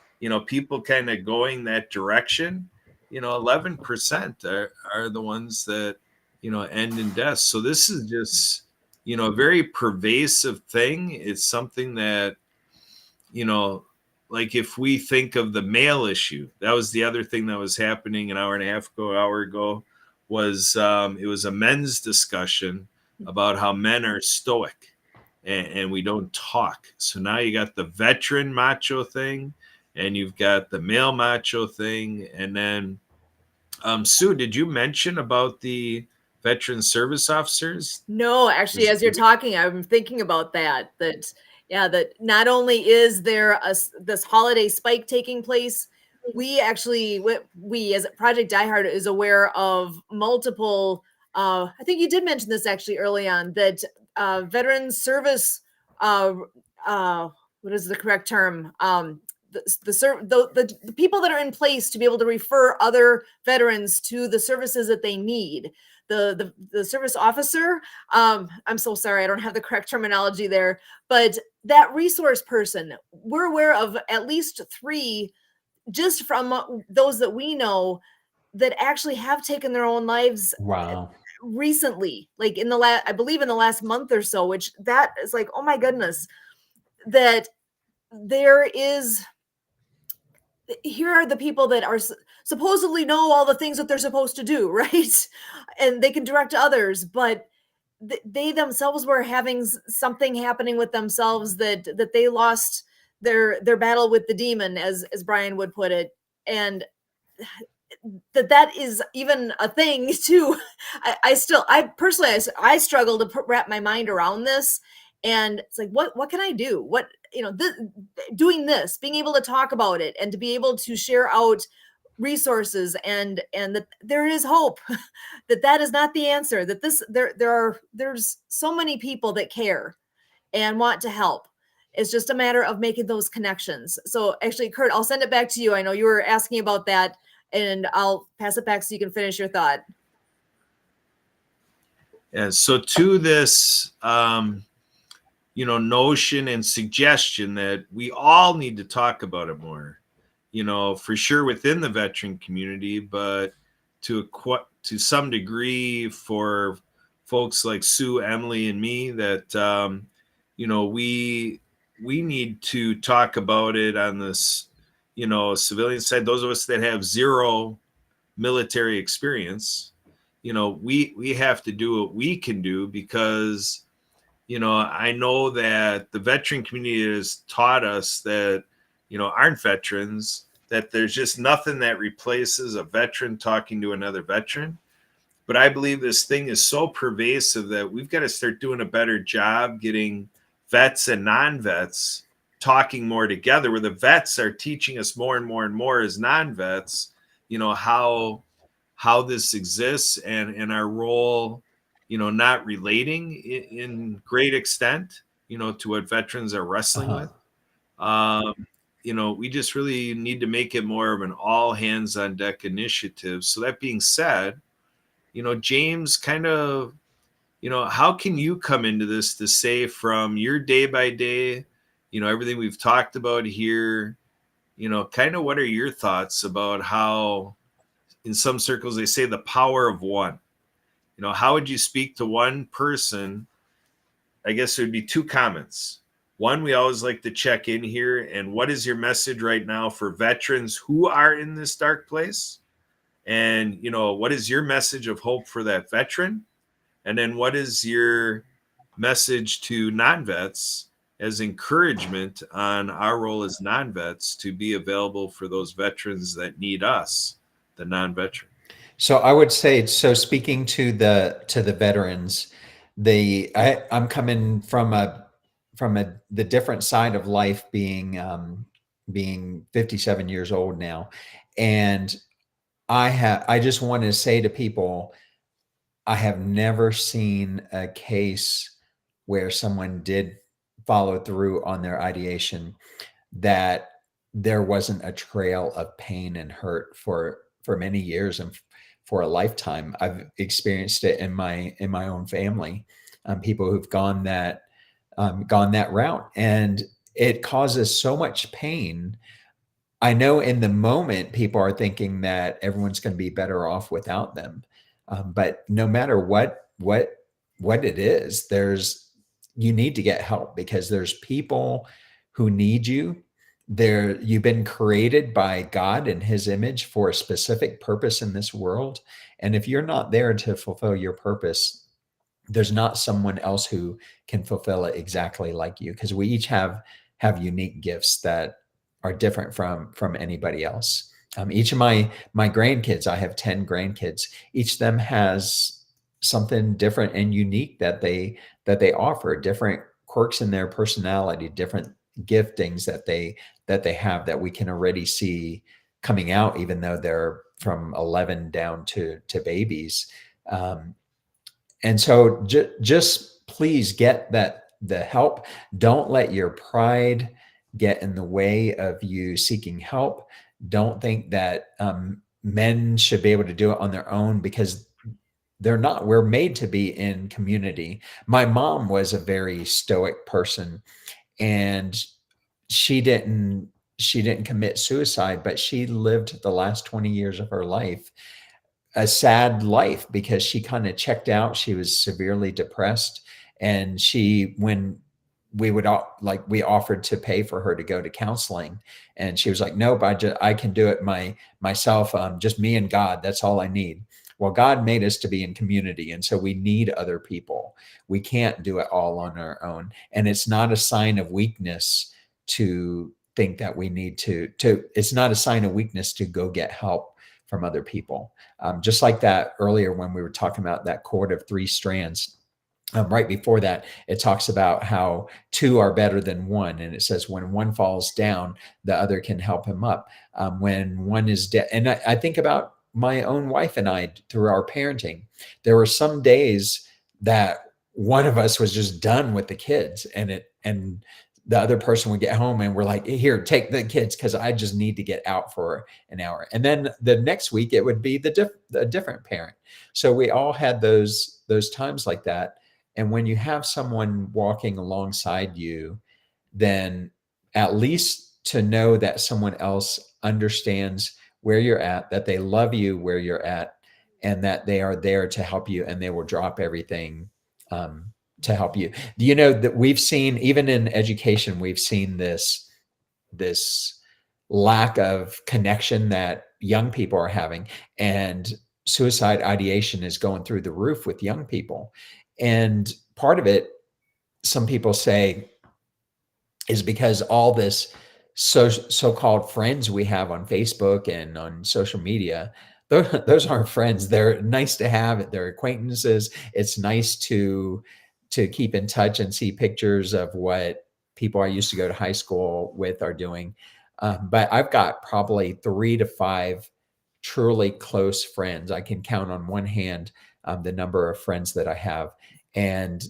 people kind of going that direction. 11% are the ones that, end in death. So this is just, a very pervasive thing. It's something that, like if we think of the male issue, that was the other thing that was happening an hour ago, was it was a men's discussion about how men are stoic and we don't talk. So now you got the veteran macho thing and you've got the male macho thing. And then, Sue, did you mention about the veteran service officers? No, actually, as you're talking, I'm thinking about that not only is there this holiday spike taking place, we as Project Die Hard is aware of multiple, I think you did mention this actually early on, that veteran service, what is the correct term? The people that are in place to be able to refer other veterans to the services that they need. The service officer, I'm so sorry, I don't have the correct terminology there, but that resource person, we're aware of at least 3 just from those that we know that actually have taken their own lives. Wow. Recently, like I believe in the last month or so, which that is like, oh my goodness, that here are the people that are supposedly know all the things that they're supposed to do, right? And they can direct others, but they themselves were having something happening with themselves that they lost their battle with the demon, as Brian would put it. And that is even a thing too. I personally struggle to wrap my mind around this. And it's like, what can I do? Doing this, being able to talk about it and to be able to share out resources and that there is hope, that is not the answer, that there's so many people that care and want to help. It's just a matter of making those connections. So actually, Kurt, I'll send it back to you. I know you were asking about that, and I'll pass it back so you can finish your thought. And so to this, notion and suggestion that we all need to talk about it more, for sure within the veteran community, but to some degree for folks like Sue, Emily, and me, that, we need to talk about it on this, civilian side. Those of us that have zero military experience, we have to do what we can do, because I know that the veteran community has taught us that aren't veterans, that there's just nothing that replaces a veteran talking to another veteran. But I believe this thing is so pervasive that we've got to start doing a better job getting vets and non-vets talking more together, where the vets are teaching us more and more and more as non-vets, how this exists, and our role, not relating in great extent, to what veterans are wrestling with. We just really need to make it more of an all hands on deck initiative. So that being said, James, kind of, how can you come into this to say, from your day by day, everything we've talked about here, kind of what are your thoughts about how, in some circles, they say the power of one? How would you speak to one person? I guess it would be two comments. One, we always like to check in here, and what is your message right now for veterans who are in this dark place? And, what is your message of hope for that veteran? And then what is your message to non-vets as encouragement on our role as non-vets to be available for those veterans that need us, the non-veteran? So I would say, so speaking to the veterans, I'm coming from the different side of life, being 57 years old now, and I just want to say to people, I have never seen a case where someone did follow through on their ideation that there wasn't a trail of pain and hurt for many years and for a lifetime. I've experienced it in my own family, people who've gone that route, and it causes so much pain. I know in the moment people are thinking that everyone's going to be better off without them, but no matter what it is, you need to get help, because there's people who need you. You've been created by God in His image for a specific purpose in this world, and if you're not there to fulfill your purpose, there's not someone else who can fulfill it exactly like you, because we each have unique gifts that are different from anybody else. Each of my grandkids, I have 10 grandkids, each of them has something different and unique that they offer, different quirks in their personality, different giftings that they have that we can already see coming out, even though they're from 11 down to babies. And so just please get the help. Don't let your pride get in the way of you seeking help. Don't think that men should be able to do it on their own, because they're not. We're made to be in community. My mom was a very stoic person, and she didn't commit suicide, but she lived the last 20 years of her life a sad life, because she kind of checked out. She was severely depressed, and when we offered to pay for her to go to counseling, and she was like, nope, I can do it myself. Just me and God. That's all I need. Well, God made us to be in community, and so we need other people. We can't do it all on our own, and it's not a sign of weakness to think that we need to. It's not a sign of weakness to go get help from other people. Just like that earlier when we were talking about that cord of 3 strands. Right before that, it talks about how 2 are better than 1. And it says when one falls down, the other can help him up. When one is dead. And I think about my own wife and I through our parenting. There were some days that one of us was just done with the kids, and the other person would get home and we're like, here, take the kids, because I just need to get out for an hour. And then the next week it would be the different parent. So we all had those times like that. And when you have someone walking alongside you, then at least to know that someone else understands where you're at, that they love you where you're at, and that they are there to help you, and they will drop everything to help you. You know, that we've seen, even in education, we've seen this lack of connection that young people are having, and suicide ideation is going through the roof with young people. And part of it, some people say, is because all this so-called friends we have on Facebook and on social media, those aren't friends. They're nice to have. They're acquaintances. It's nice to keep in touch and see pictures of what people I used to go to high school with are doing. But I've got probably 3 to 5 truly close friends. I can count on one hand the number of friends that I have. And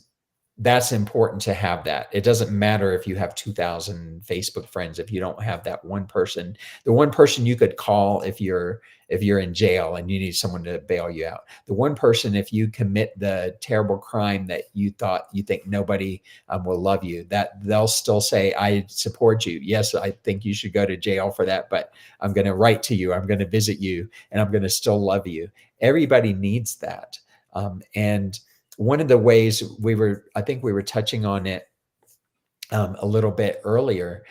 that's important to have that. It doesn't matter if you have 2,000 Facebook friends, if you don't have that one person, the one person you could call if you're in jail and you need someone to bail you out. The one person, if you commit the terrible crime that you think nobody will love you, that they'll still say, I support you. Yes, I think you should go to jail for that, but I'm going to write to you. I'm going to visit you, and I'm going to still love you. Everybody needs that. And one of the ways I think we were touching on it a little bit earlier,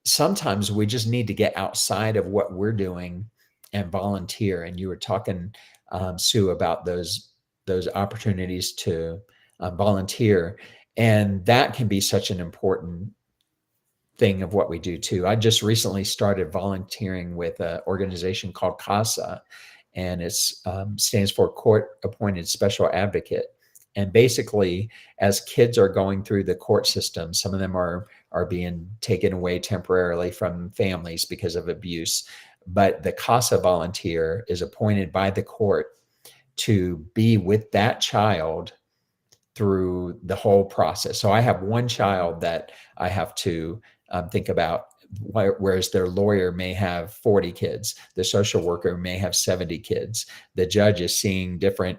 sometimes we just need to get outside of what we're doing and volunteer. And you were talking, Sue, about those opportunities to volunteer. And that can be such an important thing of what we do too. I just recently started volunteering with an organization called CASA, and it stands for Court Appointed Special Advocate. And basically, as kids are going through the court system, some of them are being taken away temporarily from families because of abuse. But the CASA volunteer is appointed by the court to be with that child through the whole process. So I have one child that I have to think about, whereas their lawyer may have 40 kids, the social worker may have 70 kids, the judge is seeing different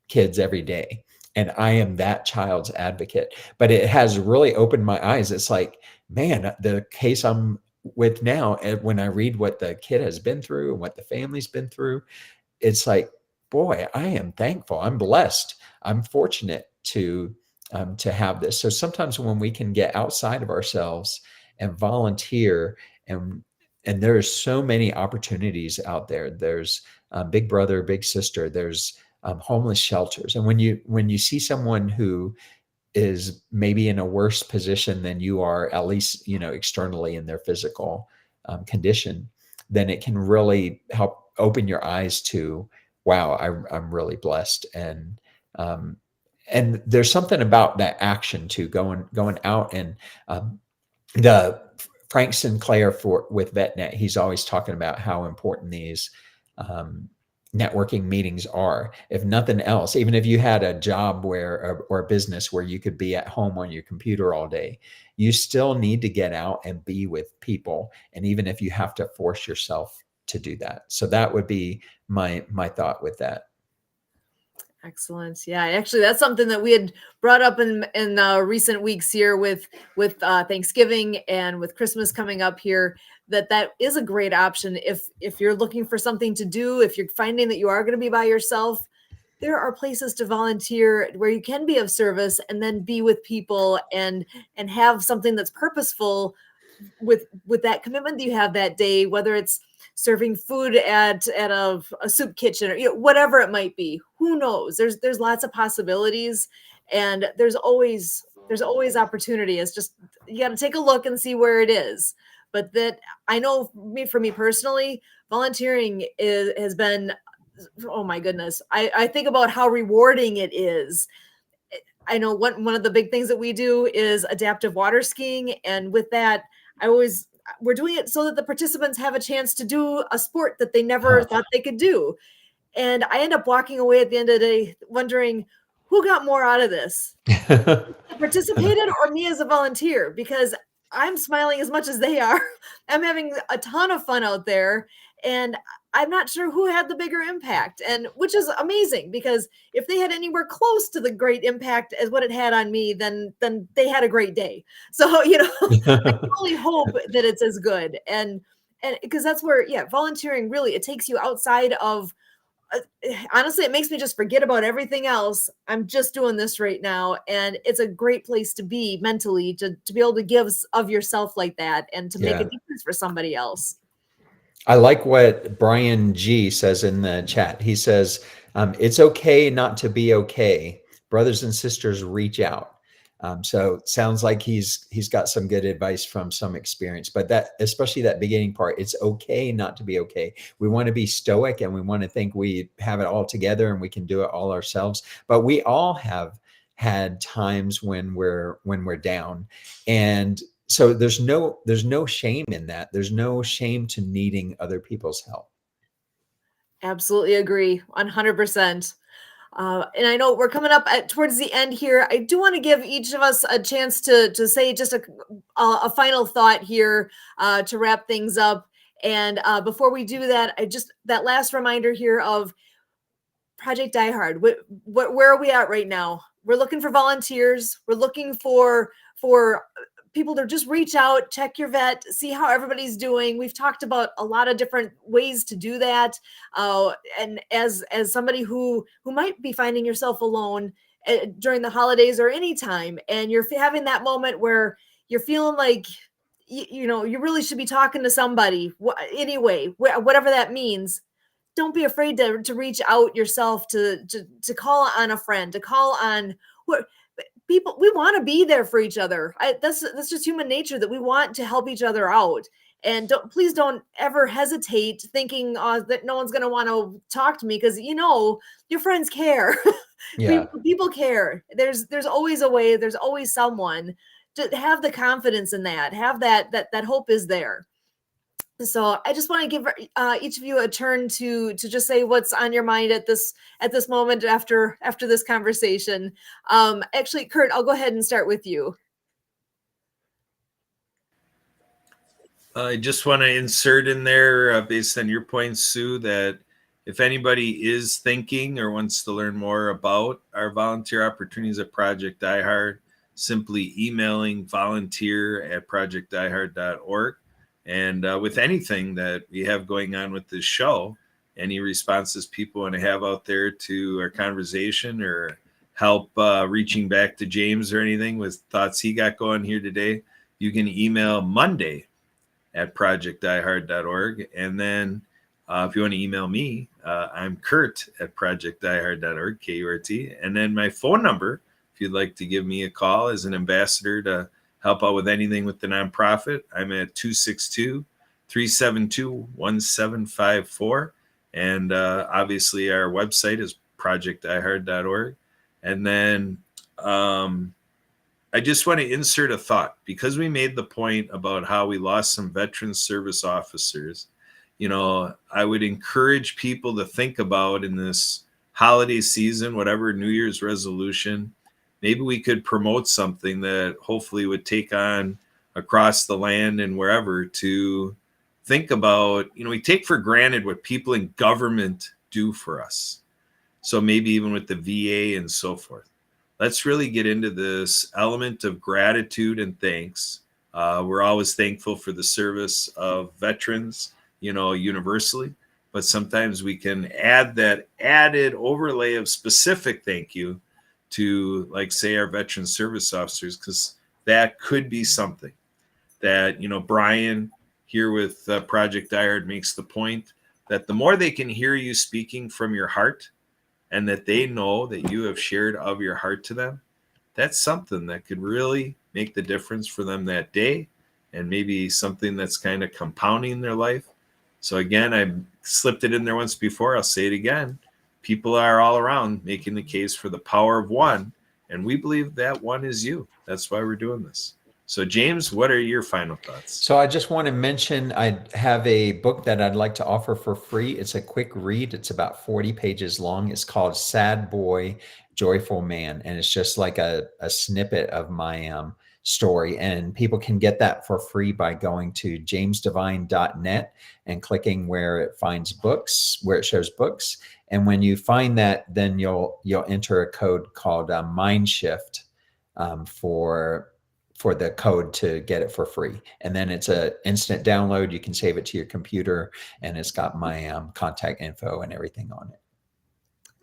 kids every day, and I am that child's advocate. But it has really opened my eyes. It's like, man, the case I'm with now, when I read what the kid has been through and what the family's been through, it's like, boy, I am thankful. I'm blessed. I'm fortunate to have this. So sometimes when we can get outside of ourselves and volunteer, and there's so many opportunities out there. There's Big Brother, Big Sister. There's homeless shelters. And when you see someone who is maybe in a worse position than you are, at least, externally in their physical condition, then it can really help open your eyes to, wow, I'm really blessed. And there's something about that action too, going out. And the Frank Sinclair with VetNet, he's always talking about how important these networking meetings are. If nothing else, even if you had a job or a business where you could be at home on your computer all day, you still need to get out and be with people. And even if you have to force yourself to do that. So that would be my thought with that. Excellent. Yeah, actually, that's something that we had brought up in recent weeks here with Thanksgiving and with Christmas coming up here. That is a great option if you're looking for something to do. If you're finding that you are going to be by yourself, there are places to volunteer where you can be of service and then be with people and have something that's purposeful with that commitment that you have that day, whether it's serving food at a soup kitchen or whatever it might be. Who knows? There's lots of possibilities, and there's always opportunity. It's just, you got to take a look and see where it is. But that, I know for me personally, volunteering has been, oh my goodness. I think about how rewarding it is. I know one of the big things that we do is adaptive water skiing, and with that, we're doing it so that the participants have a chance to do a sport that they never thought they could do. And I end up walking away at the end of the day wondering, who got more out of this? Participated or me as a volunteer? Because I'm smiling as much as they are. I'm having a ton of fun out there, and I'm not sure who had the bigger impact, and which is amazing, because if they had anywhere close to the great impact as what it had on me, then they had a great day. So, I can only hope that it's as good. And because that's where, volunteering really, it takes you outside of, honestly, it makes me just forget about everything else. I'm just doing this right now. And it's a great place to be mentally, to be able to give of yourself like that and to make a difference for somebody else. I like what Brian G says in the chat. He says, it's okay not to be okay. Brothers and sisters, reach out. So it sounds like he's got some good advice from some experience, but that, especially that beginning part, it's okay not to be okay. We want to be stoic and we want to think we have it all together and we can do it all ourselves. But we all have had times when we're down, and so there's no shame in that. There's no shame to needing other people's help. Absolutely agree, 100%. And I know we're coming up towards the end here. I do want to give each of us a chance to say just a final thought here to wrap things up. And before we do that, that last reminder here of Project Die Hard. Where are we at right now? We're looking for volunteers. We're looking for people to just reach out, check your vet, see how everybody's doing. We've talked about a lot of different ways to do that. And as somebody who might be finding yourself alone during the holidays or any time, and you're having that moment where you're feeling like, you really should be talking to somebody anyway, whatever that means. Don't be afraid to reach out yourself, to call on a friend, to call on people. We want to be there for each other. That's just human nature, that we want to help each other out. And please don't ever hesitate thinking that no one's going to want to talk to me, because your friends care. Yeah. People care. There's always a way. There's always someone. To have the confidence in that. Have that hope is there. So I just want to give each of you a turn to just say what's on your mind at this moment after this conversation. Actually, Kurt, I'll go ahead and start with you. I just want to insert in there, based on your point, Sue, that if anybody is thinking or wants to learn more about our volunteer opportunities at Project Die Hard, simply emailing volunteer@projectdiehard.org. And with anything that we have going on with this show, any responses people want to have out there to our conversation, or help reaching back to James or anything with thoughts he got going here today, you can email Monday@projectdiehard.org. And then if you want to email me, I'm Kurt@projectdiehard.org, KURT. And then my phone number, if you'd like to give me a call as an ambassador to help out with anything with the nonprofit, I'm at 262-372-1754. And obviously our website is projectdiehard.org. And then I just want to insert a thought, because we made the point about how we lost some veteran service officers. I would encourage people to think about, in this holiday season, whatever New Year's resolution, maybe we could promote something that hopefully would take on across the land and wherever, to think about, we take for granted what people in government do for us. So maybe even with the VA and so forth, let's really get into this element of gratitude and thanks. We're always thankful for the service of veterans, universally, but sometimes we can add that added overlay of specific thank you to, like, say, our veteran service officers, because that could be something that, Brian here with Project Die Hard makes the point that the more they can hear you speaking from your heart, and that they know that you have shared of your heart to them, that's something that could really make the difference for them that day, and maybe something that's kind of compounding their life. So again, I slipped it in there once before, I'll say it again. People are all around making the case for the power of one, and we believe that one is you. That's why we're doing this. So James, what are your final thoughts? So I just want to mention, I have a book that I'd like to offer for free. It's a quick read. It's about 40 pages long. It's called Sad Boy, Joyful Man. And it's just like a snippet of my story. And people can get that for free by going to jamesdevine.net and clicking where it finds books, where it shows books. And when you find that, then you'll enter a code called Mindshift for the code to get it for free. And then it's a instant download. You can save it to your computer, and it's got my contact info and everything on it.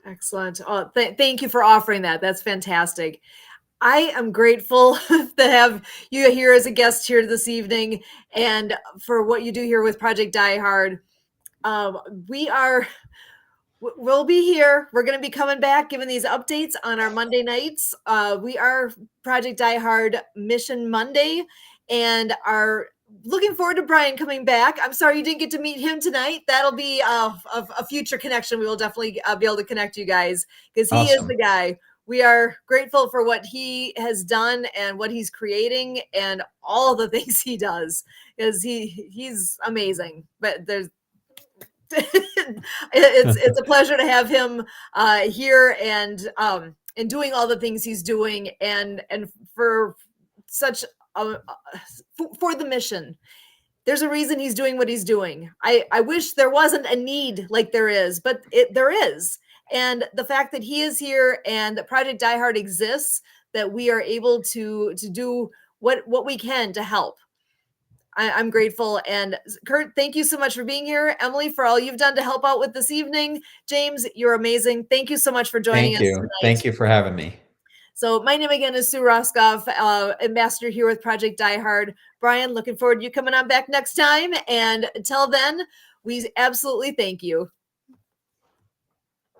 Excellent. Oh, thank you for offering that. That's fantastic. I am grateful to have you here as a guest here this evening, and for what you do here with Project Die Hard. We'll be here. We're going to be coming back, giving these updates on our Monday nights. We are Project Die Hard Mission Monday, and are looking forward to Brian coming back. I'm sorry you didn't get to meet him tonight. That'll be a future connection. We will definitely be able to connect you guys, because he is the guy. We are grateful for what he has done and what he's creating and all the things he does, because he's amazing. But there's it's a pleasure to have him here and doing all the things he's doing and for such for the mission. There's a reason he's doing what he's doing. I wish there wasn't a need like there is, but there is. And the fact that he is here and that Project Die Hard exists, that we are able to do what we can to help. I'm grateful. And Kurt, thank you so much for being here. Emily, for all you've done to help out with this evening. James, you're amazing. Thank you so much for joining us tonight. Thank you for having me. So my name again is Sue Roskoff, ambassador here with Project Die Hard. Brian, looking forward to you coming on back next time. And until then, we absolutely thank you.